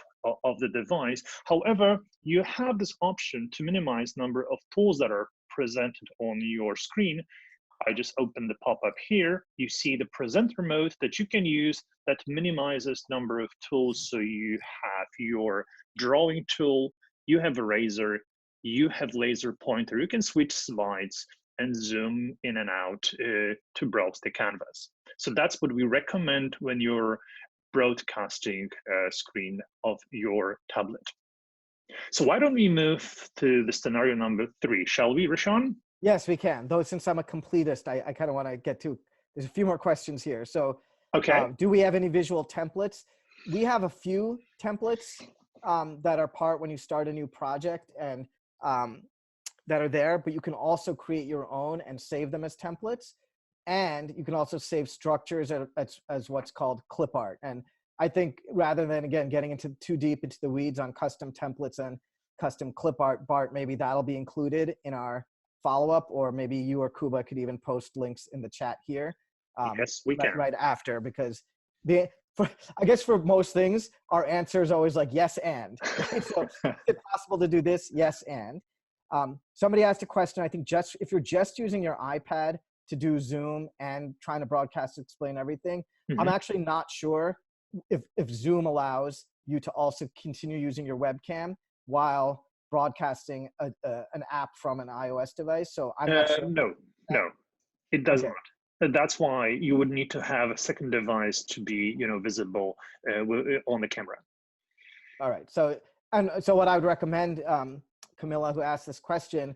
the device. However, you have this option to minimize number of tools that are presented on your screen. I just opened the pop-up here. You see the presenter mode that you can use that minimizes number of tools. So you have your drawing tool, you have eraser, you have laser pointer. You can switch slides and zoom in and out to browse the canvas. So that's what we recommend when you're broadcasting a screen of your tablet. So why don't we move to the scenario number 3? Shall we, Rashan? Yes, we can. Though since I'm a completist, I kind of want to get to, there's a few more questions here. So okay. Do we have any visual templates? We have a few templates that are part when you start a new project and that are there, but you can also create your own and save them as templates. And you can also save structures as what's called clip art. And I think rather than, again, getting into too deep into the weeds on custom templates and custom clip art, Bart, maybe that'll be included in our follow-up, or maybe you or Kuba could even post links in the chat here. Yes, we can. Right after, because I guess for most things, our answer is always like, yes, and. Right? So is it possible to do this? Yes, and. Somebody asked a question, I think if you're just using your iPad to do Zoom and trying to broadcast, explain everything, I'm actually not sure if Zoom allows you to also continue using your webcam while broadcasting an app from an iOS device. So I'm not sure. No, it does not. That's why you would need to have a second device to be, visible on the camera. All right. So what I would recommend, Camilla, who asked this question,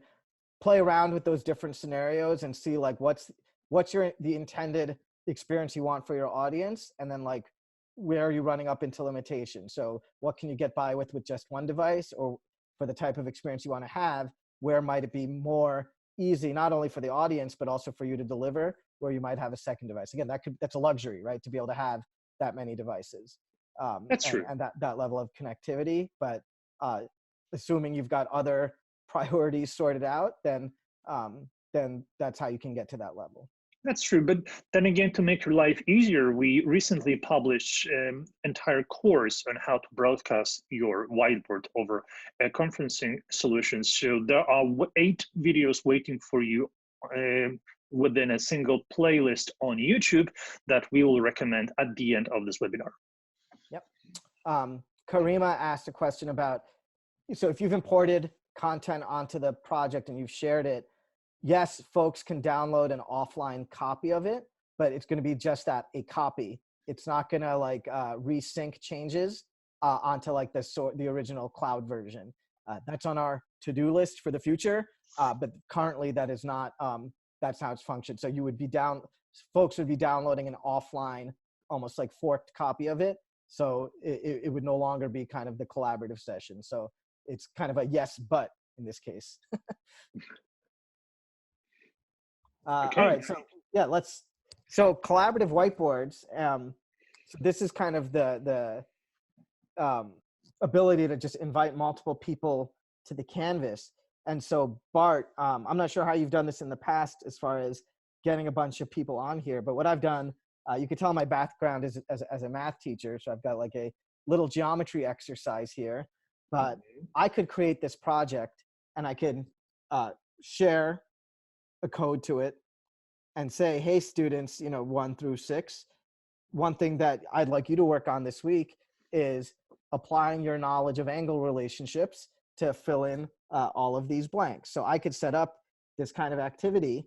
play around with those different scenarios and see like what's the intended experience you want for your audience, and then like where are you running up into limitations. So what can you get by with just one device, or for the type of experience you want to have, where might it be more easy, not only for the audience, but also for you to deliver, where you might have a second device. Again, that's a luxury, right? To be able to have that many devices. That's true. and that level of connectivity. But assuming you've got other priorities sorted out, then that's how you can get to that level. That's true. But then again, to make your life easier, we recently published an entire course on how to broadcast your whiteboard over conferencing solutions. So there are 8 videos waiting for you within a single playlist on YouTube that we will recommend at the end of this webinar. Yep. Karima asked a question about, so if you've imported content onto the project and you've shared it, yes, folks can download an offline copy of it, but it's going to be just that, a copy. It's not going to like resync changes onto like the original cloud version. That's on our to-do list for the future, but currently that is not, that's how it's functioned. So you would be folks would be downloading an offline, almost like forked copy of it. So it would no longer be kind of the collaborative session. So it's kind of a yes, but in this case. Okay. All right, so yeah, so collaborative whiteboards. So this is kind of the ability to just invite multiple people to the canvas. And so Bart, I'm not sure how you've done this in the past as far as getting a bunch of people on here, but what I've done, you can tell my background is as a math teacher. So I've got like a little geometry exercise here, but I could create this project and I could share a code to it and say, hey, students, 1 through 6, one thing that I'd like you to work on this week is applying your knowledge of angle relationships to fill in all of these blanks. So I could set up this kind of activity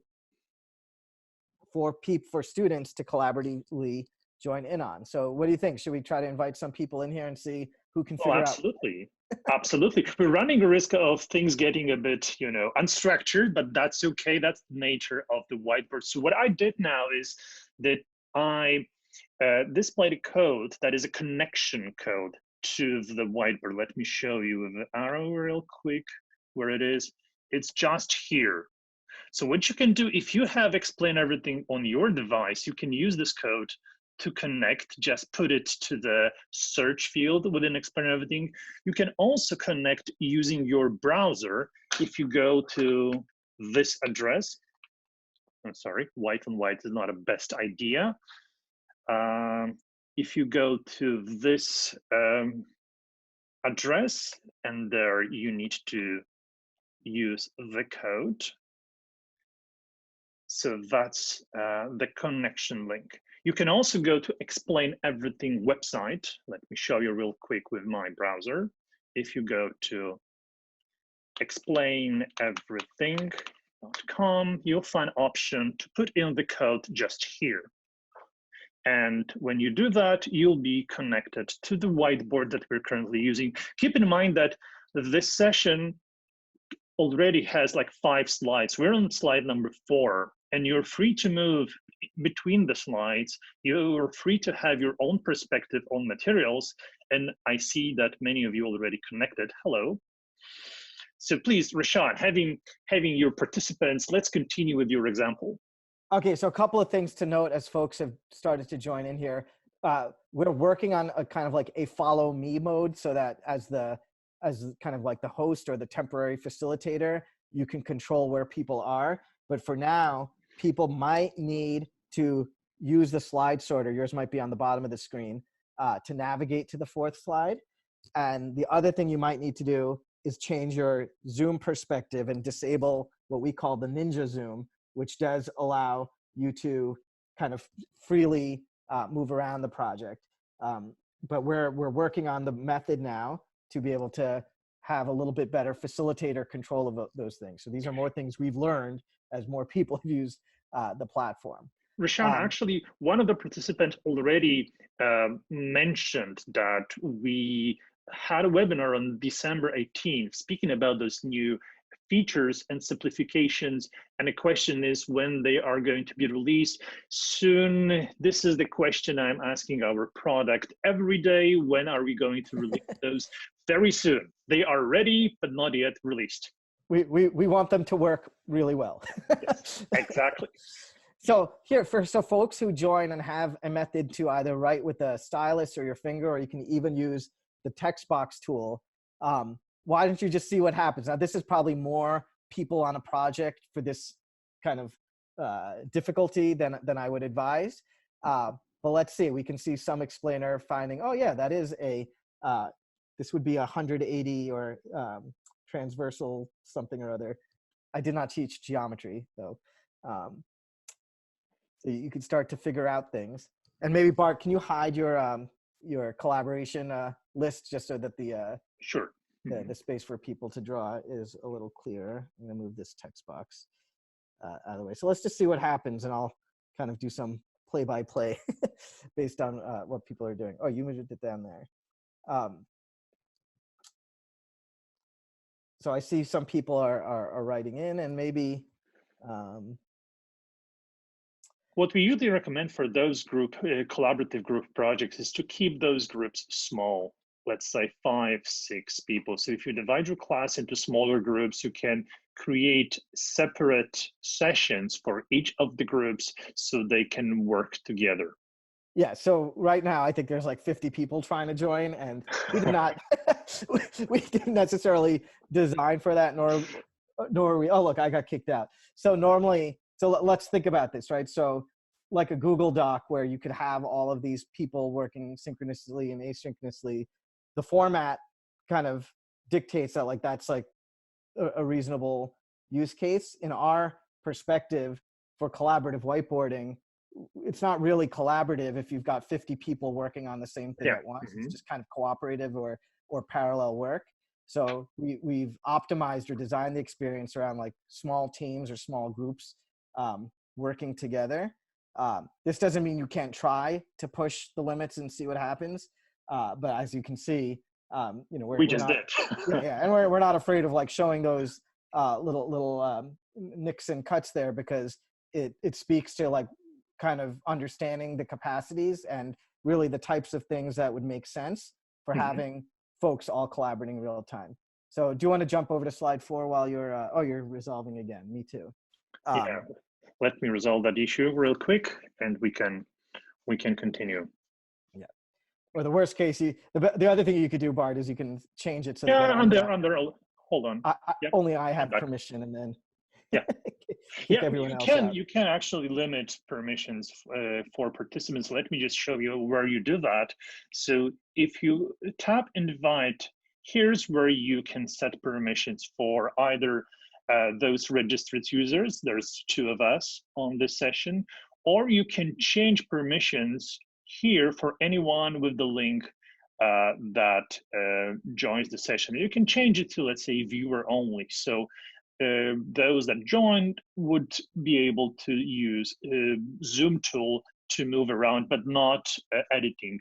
for students to collaboratively join in on. So what do you think? Should we try to invite some people in here and see who can figure out? Absolutely. Absolutely. We're running a risk of things getting a bit, unstructured, but that's okay. That's the nature of the whiteboard. So what I did now is that I displayed a code that is a connection code to the whiteboard. Let me show you with the arrow real quick where it is. It's just here. So what you can do, if you have explained everything on your device, you can use this code to connect, just put it to the search field within explain everything. You can also connect using your browser. If you go to this address, I'm sorry, white on white is not a best idea. If you go to this address, and there you need to use the code. So that's the connection link. You can also go to Explain Everything website. Let me show you real quick with my browser. If you go to explaineverything.com, you'll find an option to put in the code just here. And when you do that, you'll be connected to the whiteboard that we're currently using. Keep in mind that this session already has like 5 slides. We're on slide number 4, and you're free to move between the slides. You're free to have your own perspective on materials. And I see that many of you already connected. Hello. So please, Rashawn, having your participants, let's continue with your example. Okay, so a couple of things to note as folks have started to join in here. We're working on a kind of like a follow me mode, so that as kind of like the host or the temporary facilitator, you can control where people are. But for now, people might need to use the slide sorter. Yours might be on the bottom of the screen to navigate to the 4th slide. And the other thing you might need to do is change your Zoom perspective and disable what we call the Ninja Zoom, which does allow you to kind of freely move around the project. But we're working on the method now to be able to have a little bit better facilitator control of those things. So these are more things we've learned as more people have used the platform. Rashawn, actually, one of the participants already mentioned that we had a webinar on December 18th speaking about those new features and simplifications, and the question is when they are going to be released. Soon. This is the question I'm asking our product every day. When are we going to release those? Very soon. They are ready, but not yet released. We want them to work really well. Yes, exactly. So here, so folks who join and have a method to either write with a stylus or your finger, or you can even use the text box tool, why don't you just see what happens? Now, this is probably more people on a project for this kind of difficulty than I would advise. But let's see, we can see some explainer finding, oh yeah, that is this would be 180 or transversal something or other. I did not teach geometry though. So you can start to figure out things. And maybe Bart, can you hide your collaboration list just so that Sure. the space for people to draw is a little clearer? I'm gonna move this text box out of the way. So let's just see what happens, and I'll kind of do some play-by-play based on what people are doing. Oh, you moved it down there. So I see some people are writing in, and maybe. What we usually recommend for those collaborative group projects is to keep those groups small. Let's say 5, 6 people. So if you divide your class into smaller groups, you can create separate sessions for each of the groups so they can work together. Yeah, so right now I think there's like 50 people trying to join, and we did not we didn't necessarily design for that, nor we, oh look, I got kicked out. So normally, so let's think about this, right? So like a Google Doc where you could have all of these people working synchronously and asynchronously, the format kind of dictates that like that's like a reasonable use case. In our perspective for collaborative whiteboarding, it's not really collaborative if you've got 50 people working on the same thing at once. It's just kind of cooperative or parallel work. So we've optimized or designed the experience around like small teams or small groups working together. This doesn't mean you can't try to push the limits and see what happens. But as you can see, you know, we just not, did. yeah, and we're not afraid of like showing those little nicks and cuts there, because it speaks to like kind of understanding the capacities and really the types of things that would make sense for having folks all collaborating in real time. So do you want to jump over to slide 4 while you're, oh, you're resolving again? Me too. Yeah, let me resolve that issue real quick and we can continue. Yeah. Or the worst case, the other thing you could do, Bart, is you can change it so yeah, that under, hold on. Only I have permission, and then yeah. kick everyone else out. You can actually limit permissions for participants. Let me just show you where you do that. So if you tap invite, here's where you can set permissions for either those registered users, there's 2 of us on this session, or you can change permissions here for anyone with the link that joins the session. You can change it to, let's say, viewer only. So those that joined would be able to use Zoom tool to move around, but not editing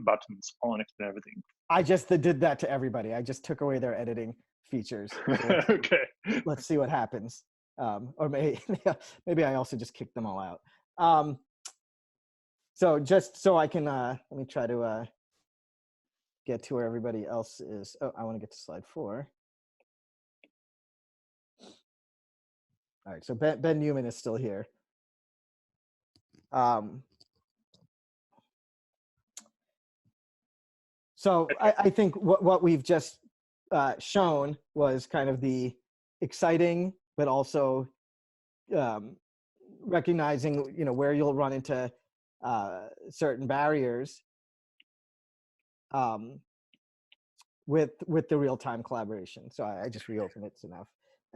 buttons on it and everything. I just did that to everybody. I just took away their editing features. So okay. Let's see what happens. Or maybe I also just kicked them all out. So just so I can, let me try to get to where everybody else is. Oh, I want to get to slide 4. All right, so Ben Newman is still here. So I think what we've just shown was kind of the exciting, but also recognizing, you know, where you'll run into certain barriers with the real-time collaboration. So I just reopened it, so now if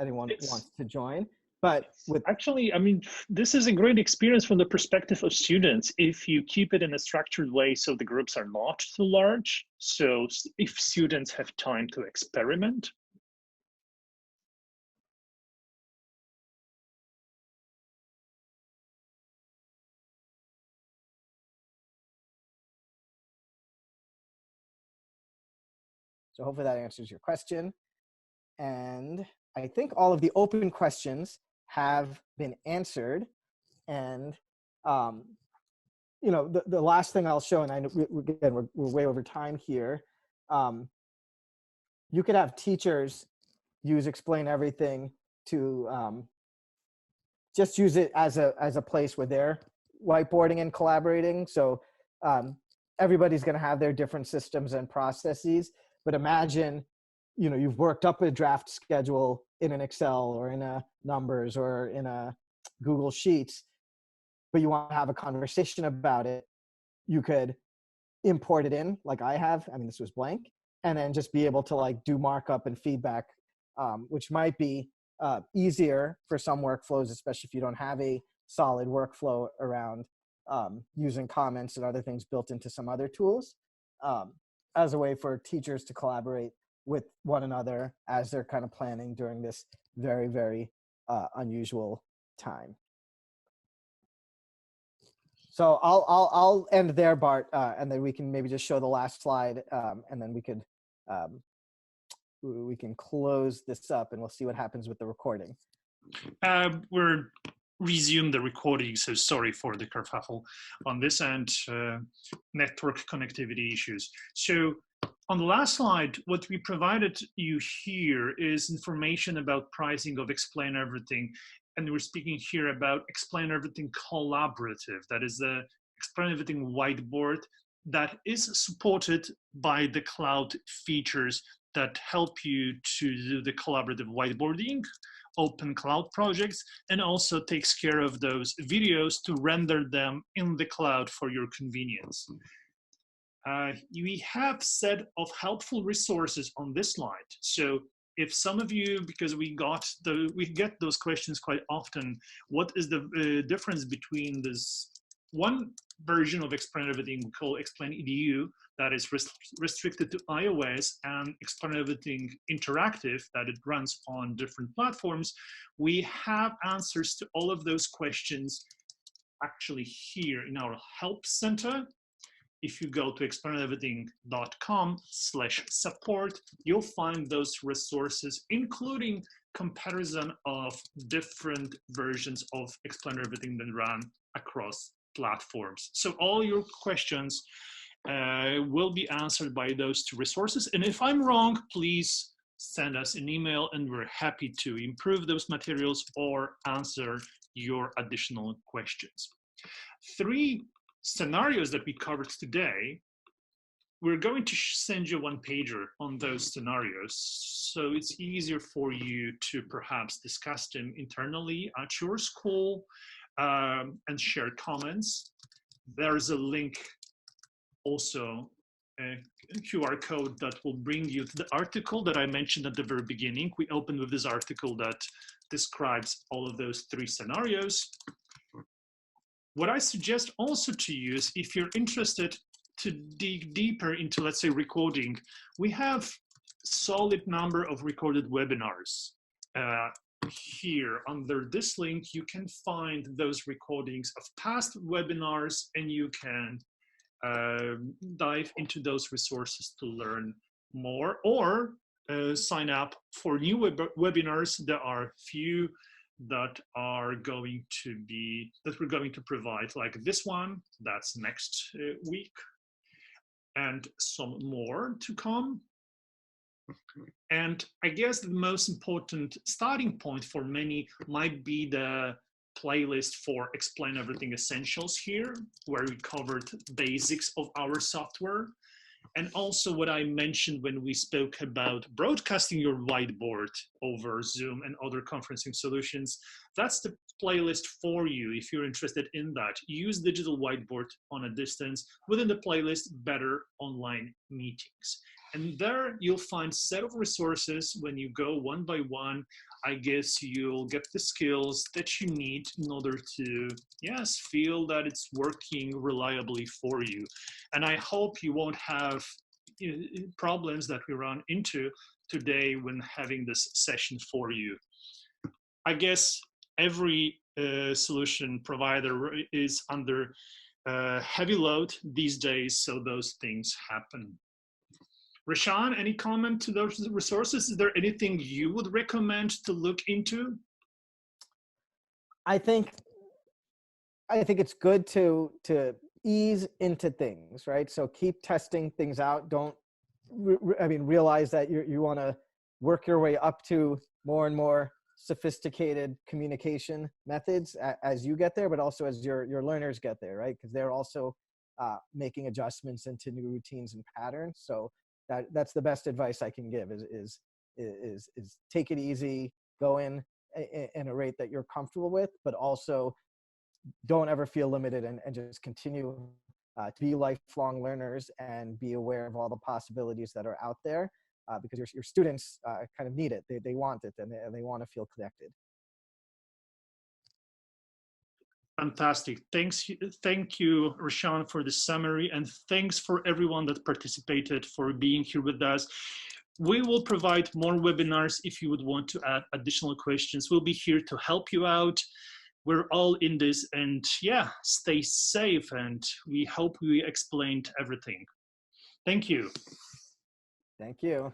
anyone wants to join. But with actually, I mean, this is a great experience from the perspective of students if you keep it in a structured way so the groups are not too large. So if students have time to experiment. So hopefully that answers your question. And I think all of the open questions have been answered. And, you know, the last thing I'll show, and I know we're way over time here. You could have teachers use Explain Everything to just use it as a place where they're whiteboarding and collaborating. So everybody's going to have their different systems and processes, but imagine, you know, you've worked up a draft schedule in an Excel or in a Numbers or in a Google Sheets, but you want to have a conversation about it. You could import it in like I have. I mean, this was blank, and then just be able to like do markup and feedback, which might be easier for some workflows, especially if you don't have a solid workflow around using comments and other things built into some other tools, as a way for teachers to collaborate with one another as they're kind of planning during this very, very unusual time. So I'll end there, Bart, and then we can maybe just show the last slide, and then we can close this up, and we'll see what happens with the recording. We're resume the recording, so sorry for the kerfuffle on this end, network connectivity issues. So on the last slide, what we provided you here is information about pricing of Explain Everything. And we're speaking here about Explain Everything Collaborative. That is the Explain Everything whiteboard that is supported by the cloud features that help you to do the collaborative whiteboarding, open cloud projects, and also takes care of those videos to render them in the cloud for your convenience. We have set of helpful resources on this slide. So if some of you, because we get those questions quite often, what is the difference between this one version of Explain Everything we call Explain EDU that is restricted to iOS, and Explain Everything Interactive that it runs on different platforms? We have answers to all of those questions actually here in our help center. If you go to explaineverything.com/support, you'll find those resources, including comparison of different versions of Explain Everything that run across platforms. So all your questions will be answered by those two resources. And if I'm wrong, please send us an email, and we're happy to improve those materials or answer your additional questions. 3 scenarios that we covered today, we're going to send you one pager on those scenarios, so it's easier for you to perhaps discuss them internally at your school and share comments. There's a link, also a QR code that will bring you to the article that I mentioned at the very beginning. We opened with this article that describes all of those 3 scenarios. What I suggest also to you is, if you're interested to dig deeper into, let's say, recording, we have solid number of recorded webinars. Here under this link, you can find those recordings of past webinars, and you can dive into those resources to learn more, or sign up for new webinars. There are few that we're going to provide, like this one that's next week, and some more to come. And I guess the most important starting point for many might be the playlist for Explain Everything Essentials here, where we covered basics of our software. And also what I mentioned when we spoke about broadcasting your whiteboard over Zoom and other conferencing solutions, that's the playlist for you if you're interested in that. Use digital whiteboard on a distance. Within the playlist, better online meetings. And there you'll find a set of resources. When you go one by one, I guess you'll get the skills that you need in order to, yes, feel that it's working reliably for you. And I hope you won't have problems that we run into today when having this session for you. I guess every solution provider is under heavy load these days, so those things happen. Rashan, any comment to those resources? Is there anything you would recommend to look into? I think it's good to ease into things, right? So keep testing things out. Don't, realize that you want to work your way up to more and more sophisticated communication methods as you get there, but also as your learners get there, right? Because they're also making adjustments into new routines and patterns. So that's the best advice I can give is take it easy, go in a rate that you're comfortable with, but also don't ever feel limited, and just continue to be lifelong learners and be aware of all the possibilities that are out there, because your students kind of need it. They want it, and they want to feel connected. Fantastic. Thank you, Rashan, for the summary, and thanks for everyone that participated for being here with us. We will provide more webinars if you would want to add additional questions. We'll be here to help you out. We're all in this, and yeah, stay safe, and we hope we explained everything. Thank you. Thank you.